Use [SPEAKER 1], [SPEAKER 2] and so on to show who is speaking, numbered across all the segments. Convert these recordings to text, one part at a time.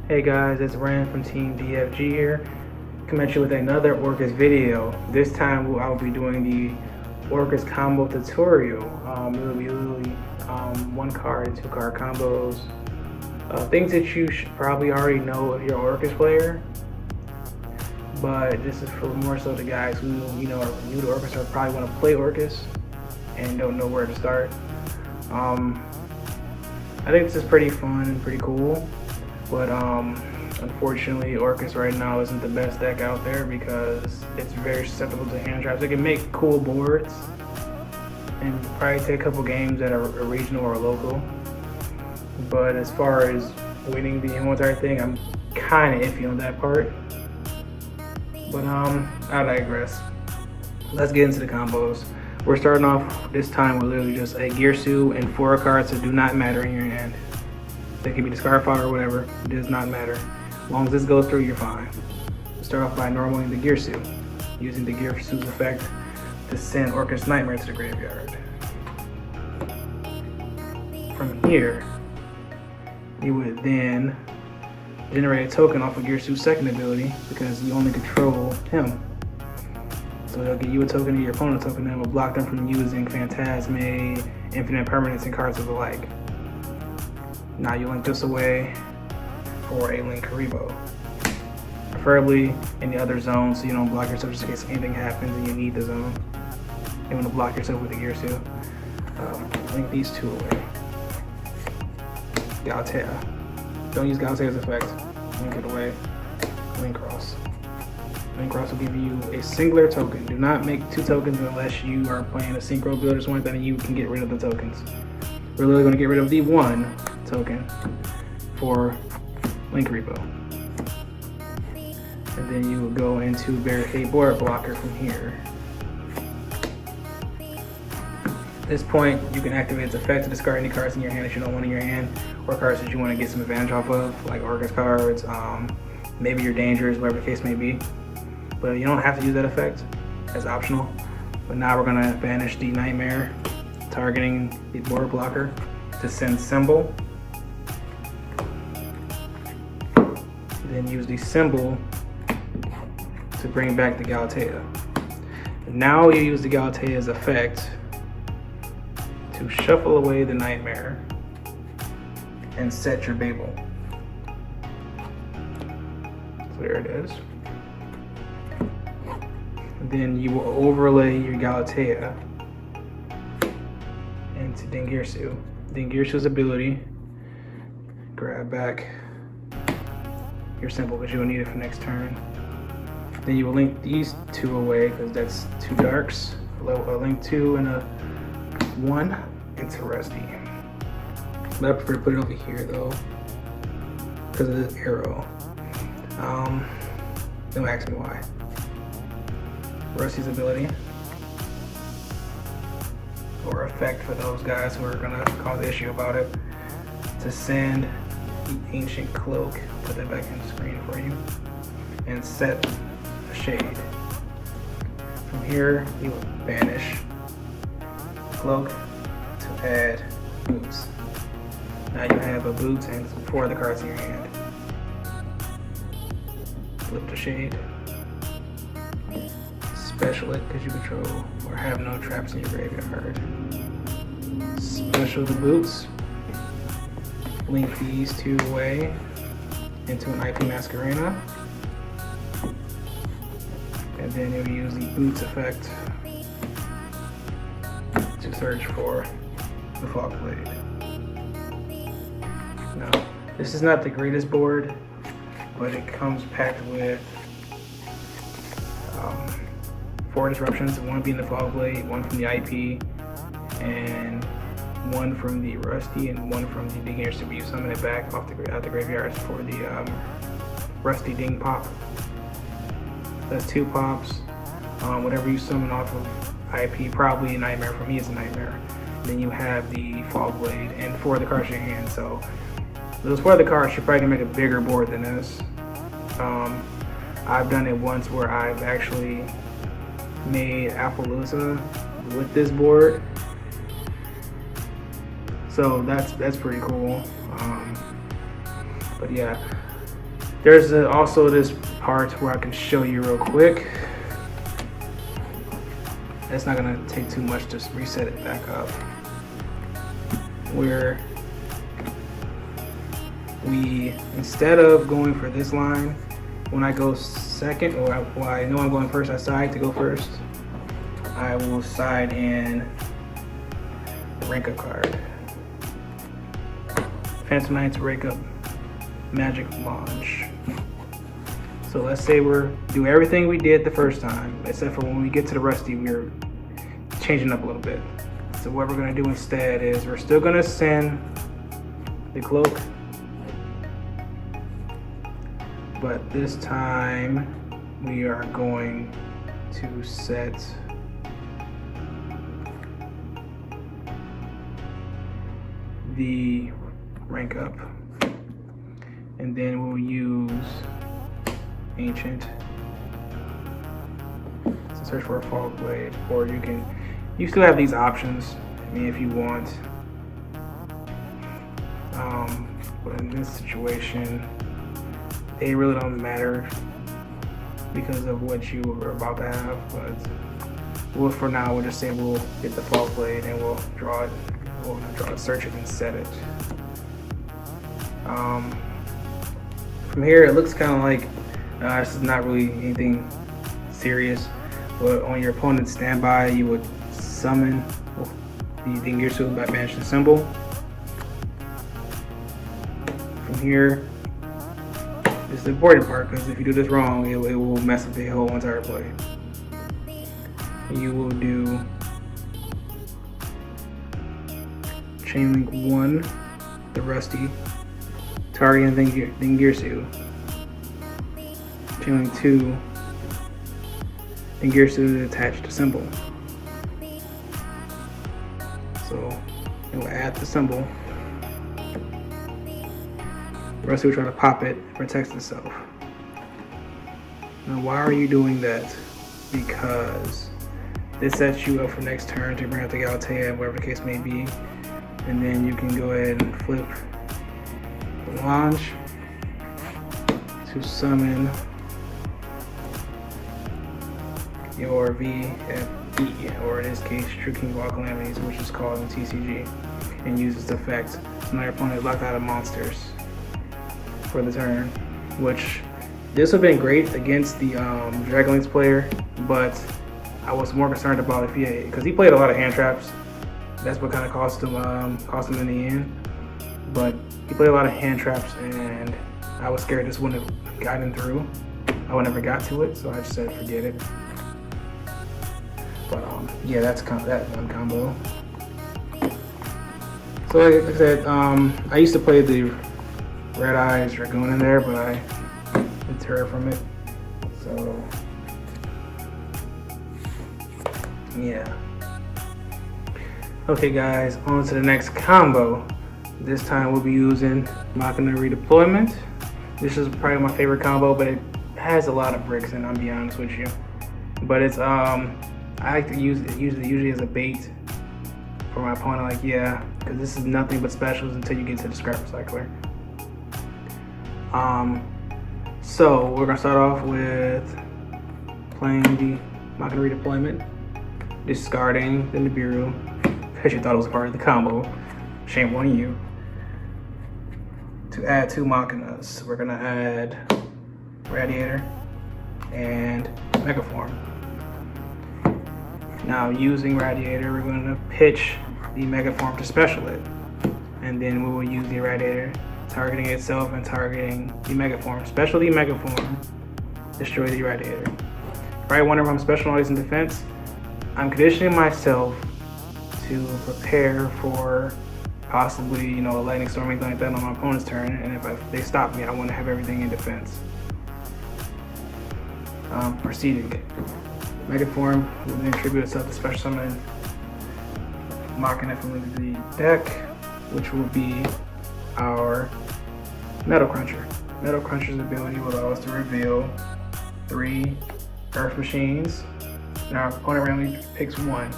[SPEAKER 1] Hey guys, it's Rand from Team DFG here. Coming at you with another Orcust video. This time I'll be doing the Orcust combo tutorial. It'll be literally one card and two card combos. Things that you should probably already know if you're an Orcust player. But this is for more so the guys who are new to Orcust or probably want to play Orcust and don't know where to start. I think this is pretty fun and pretty cool. But unfortunately, Orcust right now isn't the best deck out there because it's very susceptible to hand traps. It can make cool boards and probably take a couple games that are regional or local. But as far as winning the military thing, I'm kind of iffy on that part. But I digress. Let's get into the combos. We're starting off this time with literally just a gear suit and 4 cards that do not matter in your hand. They can be discard fodder or whatever, it does not matter. As long as this goes through, you're fine. We'll start off by normaling the gear suit, using the gear suit's effect to send Orcust Nightmare to the graveyard. From here, you would then generate a token off of gear suit's second ability because you only control him. So it'll give you a token to your opponent token that will block them from using Phantasme, Infinite Permanence, and cards of the like. Now you link this away for a Link Karibo. Preferably in the other zone so you don't block yourself just in case anything happens and you need the zone. You want to block yourself with the gear suit. Link these two away. Galtea. Don't use Galtea's effect. Link it away. Link Cross. Link Cross will give you a singular token. Do not make 2 tokens unless you are playing a synchro build or something like that and you can get rid of the tokens. We're literally going to get rid of the 1 token for Link Karibo. And then you will go into Barricade Board Blocker from here. At this point, you can activate its effect to discard any cards in your hand that you don't want in your hand, or cards that you want to get some advantage off of, like Orcust cards, maybe you're dangerous, whatever the case may be. But you don't have to use that effect, that's optional. But now we're going to banish the Nightmare, targeting the board blocker to send Symbol. Then use the Symbol to bring back the Galtea. Now you use the Galtea's effect to shuffle away the Nightmare and set your Babel. So there it is. Then you will overlay your Galtea into Dingirsu. Dingirsu's ability, grab back your Symbol because you will need it for next turn. Then you will link these 2 away because that's 2 darks. A link 2 and a 1 into Rusty. But I prefer to put it over here though because of this arrow. Don't ask me why. Rusty's ability, or effect for those guys who are gonna cause issue about it, to send the Ancient Cloak, put that back in the screen for you, and set a Shade. From here, you will banish Cloak to add Boots. Now you have a Boots and 4 of the cards in your hand. Flip the Shade. Special it because you control or have no traps in your graveyard. Special the Boots. Link these 2 away into an IP Masquerena. And then you'll use the Boots effect to search for the Fog Blade. Now, this is not the greatest board, but it comes packed with 4 disruptions, 1 being the Fog Blade, 1 from the IP, and 1 from the Rusty, and 1 from the Ding Ears to be summon it back off out the graveyards for the Rusty Ding Pop. That's 2 pops. Whatever you summon off of IP, probably a Nightmare. For me, it's a Nightmare. Then you have the Fog Blade and 4 of the cards in your hand. So those 4 of the cards, you're probably gonna make a bigger board than this. I've done it once where I've actually made Appaloosa with this board, so that's pretty cool. But yeah, There's also this part where I can show you real quick. It's not gonna take too much to reset it back up. Where we, instead of going for this line, when I go second, or I know I'm going first, I side to go first. I will side in the rank up card. Phantom Knight's rank up magic launch. So let's say we're do everything we did the first time, except for when we get to the rusty, we're changing up a little bit. So what we're gonna do instead is we're still gonna send the cloak, but this time we are going to set the rank up, and then we'll use ancient to search for a fall blade, or you still have these options, I mean, if you want. But in this situation, they really don't matter because of what you are about to have. But for now, we'll just say we'll get the fall blade and we'll draw it. We'll draw it, search it, and set it. From here, it looks kind of like this is not really anything serious. But on your opponent's standby, you would summon the Dingirsu by banishing the symbol. From here, this is the important part, because if you do this wrong, it will mess up the whole entire play. You will do chain link 1, the rusty, targeting Dingirsu. Chain link 2, Dingirsu to attach the symbol. So it will add the symbol. The rusty will try to pop it, it protects itself. Now why are you doing that? Because this sets you up for next turn to bring out the Galatea, whatever the case may be. And then you can go ahead and flip the launch to summon your VFE, or in this case, True King of All Calamities, which is called in TCG, and uses the effect. So now your opponent is locked out of monsters for the turn, which this would have been great against the Dragonlance player, but I was more concerned about if because he played a lot of hand traps. That's what kind of cost him in the end. But he played a lot of hand traps, and I was scared this wouldn't have gotten through. I would never got to it, so I just said forget it. But yeah, that's that one combo. So like I said, I used to play the Red Eyes Dragoon in there, but I deterred from it. So yeah. Okay guys, on to the next combo. This time we'll be using mekk-knight redeployment. This is probably my favorite combo, but it has a lot of bricks, and I'll be honest with you. But it's I like to use it usually as a bait for my opponent, like yeah, because this is nothing but specials until you get to the scrap recycler. So we're gonna start off with playing the mekk-knight redeployment, discarding the Nibiru, because you thought it was part of the combo. Shame on you. To add 2 mekk-knights, we're gonna add Radiator and Megaform. Now using Radiator, we're gonna pitch the Megaform to special it. And then we will use the Radiator targeting itself and targeting the Megaform. Special the Megaform, destroy the Radiator. If I wonder if I'm special always in defense, I'm conditioning myself to prepare for possibly, you know, a lightning storm or anything like that on my opponent's turn, and if they stop me, I want to have everything in defense. Proceeding. Megaform will then tribute itself to special summon mekk-knight from the deck, which will be our Metal Cruncher. Metal Cruncher's ability will allow us to reveal 3 Earth Machines, and our opponent randomly picks 1.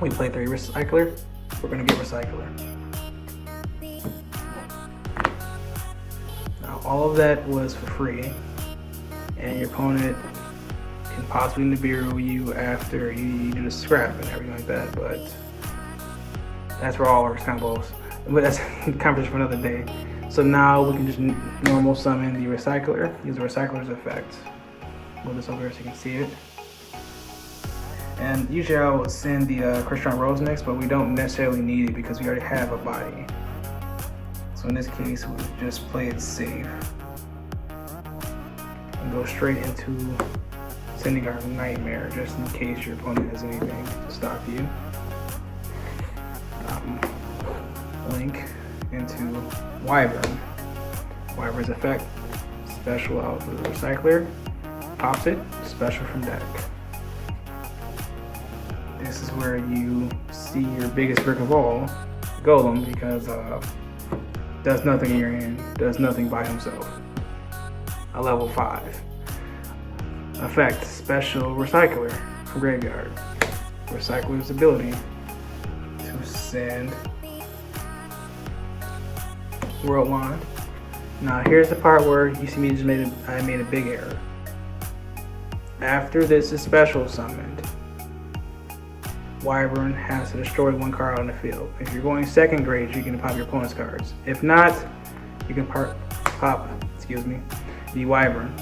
[SPEAKER 1] We play 3 Recycler, we're going to get Recycler. Now all of that was for free, and your opponent can possibly Nibiru you after you do the scrap and everything like that, but that's for all Orcust combos. But that's a conversation for another day. So now we can just normal summon the Recycler, use the Recycler's effect. Move this over so you can see it. And usually I would send the Crystron Rose next, but we don't necessarily need it because we already have a body. So in this case, we'll just play it safe and go straight into sending our Nightmare, just in case your opponent has anything to stop you. Link into Wyvern. Wyvern's effect, special out of the Recycler, pops it, special from deck. This is where you see your biggest brick of all, Golem, because does nothing in your hand, does nothing by himself. A level 5. Effect, special Recycler from Graveyard. Recycler's ability to send World Wand. Now here's the part where you see me just I made a big error. After this is special summoned, Wyvern has to destroy one card on the field. If you're going second grade, you can pop your opponent's cards. If not, you can pop the Wyvern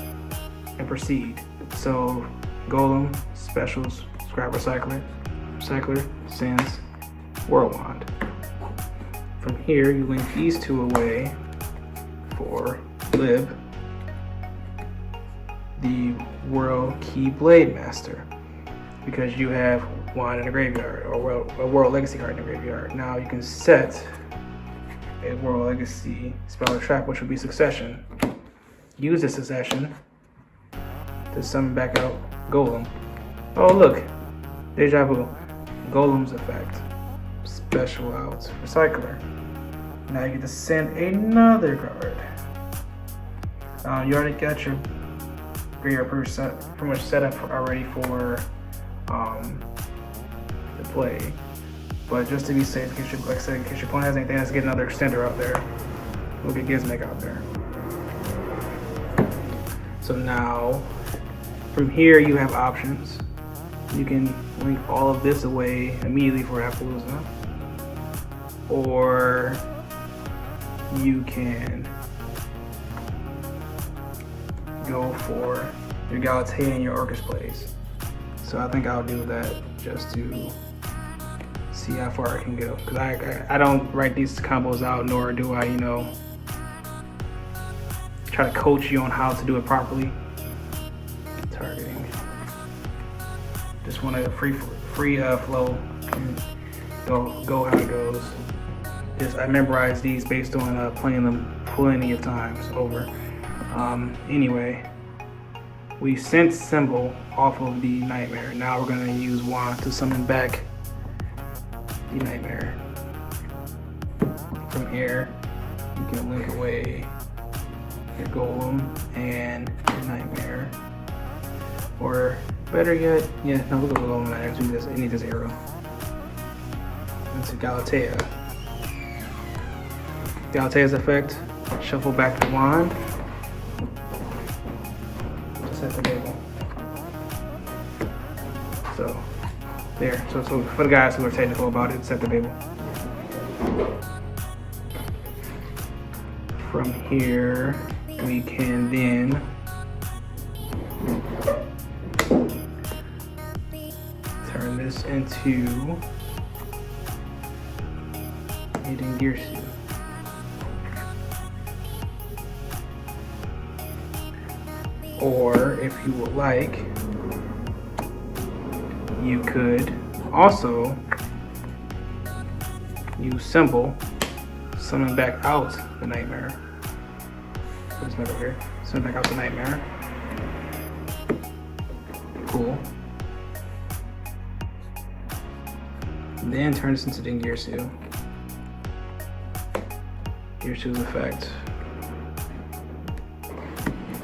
[SPEAKER 1] and proceed. So Golem, specials, scrap Recycler. Recycler sends World Wand. From here, you link these two away for Lib, the World Key Blade Master, because you have one in the graveyard, or a World Legacy card in the graveyard. Now you can set a World Legacy spell or trap, which would be Succession. Use the Succession to summon back out Golem. Oh look, Deja Vu. Golem's effect, special out Recycler. Now you get to send another card. You already got your graveyard pretty much set up already for the play, but just to be safe, in case your opponent has anything, let's get another extender out there. We'll get Gizmek out there. So now, from here you have options. You can link all of this away immediately for Appaloosa, or you can go for your Galatea and your Orcust plays. So I think I'll do that just to see how far I can go. Because I don't write these combos out, nor do I, try to coach you on how to do it properly. Targeting. Just want a free flow and go how it goes. I memorized these based on playing them plenty of times over. Anyway, we sent Symbol off of the Nightmare. Now we're gonna use Wand to summon back the Nightmare. From here, you can link away your Golem and your Nightmare. Or better yet, no, we'll go Golem Nightmare. I need this arrow. Into Galatea. Galatea's effect, shuffle back the Wand. Set the table. So there. So for the guys who are technical about it, set the table. From here, we can then turn this into a Dingirsu. Or if you would like, you could also use Symbol, summon back out the Nightmare. Put this back over here. Summon back out the Nightmare. Cool. Then turn this into Dingirsu. Girsu's effect.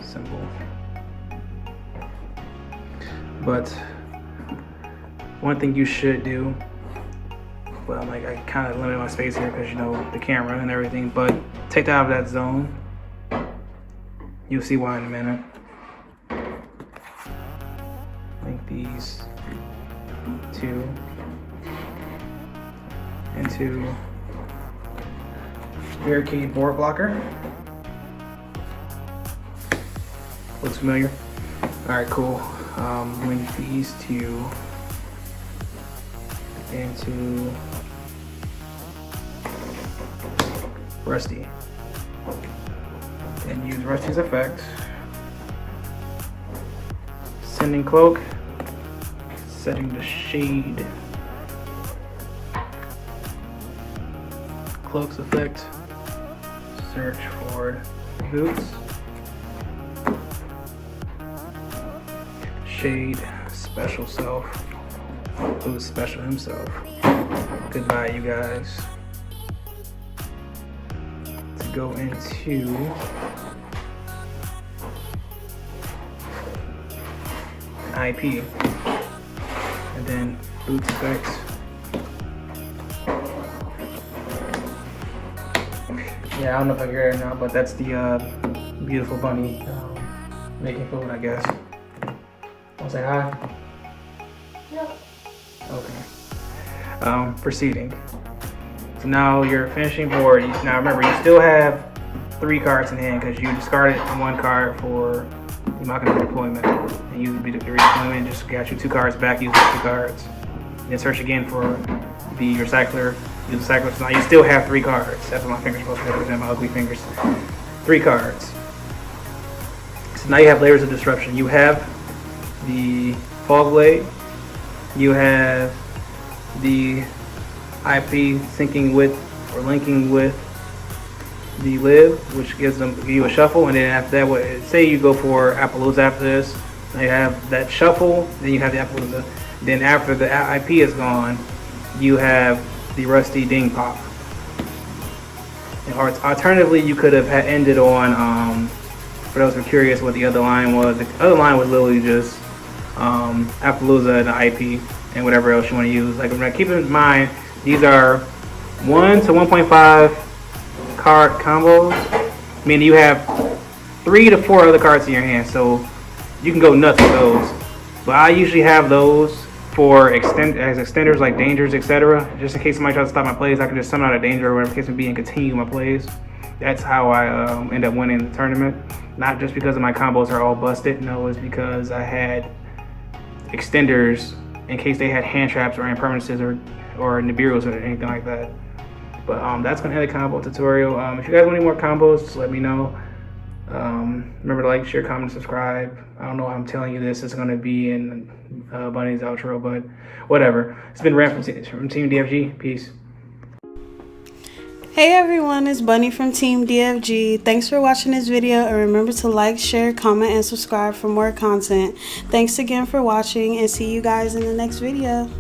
[SPEAKER 1] Symbol. But one thing you should do, but I kind of limited my space here because the camera and everything, but take that out of that zone You'll see why in a minute. Link these two into barricade board blocker. Looks familiar. All right, cool. Link these two into Rusty and use Rusty's effect. Sending cloak, setting the shade. Cloak's effect. Search for boots. Shade, special self. Who's special himself. Goodbye, you guys. To go into IP, and then boots effects. Yeah, I don't know if I can hear it now, but that's the beautiful bunny making food, I guess. Wanna say hi?
[SPEAKER 2] Yeah.
[SPEAKER 1] Okay. Proceeding. So now your finishing board. Now remember, you still have 3 cards in hand because you discarded 1 card for the mekk-knight deployment, and you beat the redeployment. Just got you 2 cards back. Use those 2 cards. Then search again for the recycler. Use the recycler. So now you still have 3 cards. That's what my fingers supposed to represent. My ugly fingers. 3 cards. So now you have layers of disruption. You have the fog blade. You have the IP syncing with or linking with the lib, which gives you a shuffle, and then after that, say you go for Appaloosa after this, now you have that shuffle, then you have the Appaloosa. Then after the IP is gone, you have the Rusty Ding Pop. Or alternatively, you could have ended on, for those who are curious what the other line was, the other line was literally just Appaloosa and the IP and whatever else you want to use. Like, keep in mind, these are 1 to 1.5 card combos, meaning you have 3 to 4 other cards in your hand, so you can go nuts with those. But I usually have those for extenders like dangers, etc. Just in case somebody tries to stop my plays, I can just summon out a danger or whatever the case may be and continue my plays. That's how I end up winning the tournament. Not just because of my combos are all busted. No, it's because I had extenders in case they had hand traps or impermanences or Nibiru's or anything like that. But that's gonna end the combo tutorial. If you guys want any more combos, just let me know. Remember to like, share, comment, subscribe. I don't know why I'm telling you this. It's gonna be in Bunny's outro, but whatever. It's been Ram from Team DFG. Peace.
[SPEAKER 2] Hey everyone, it's Bunny from Team DFG. Thanks for watching this video, and remember to like, share, comment, and subscribe for more content. Thanks again for watching, and see you guys in the next video.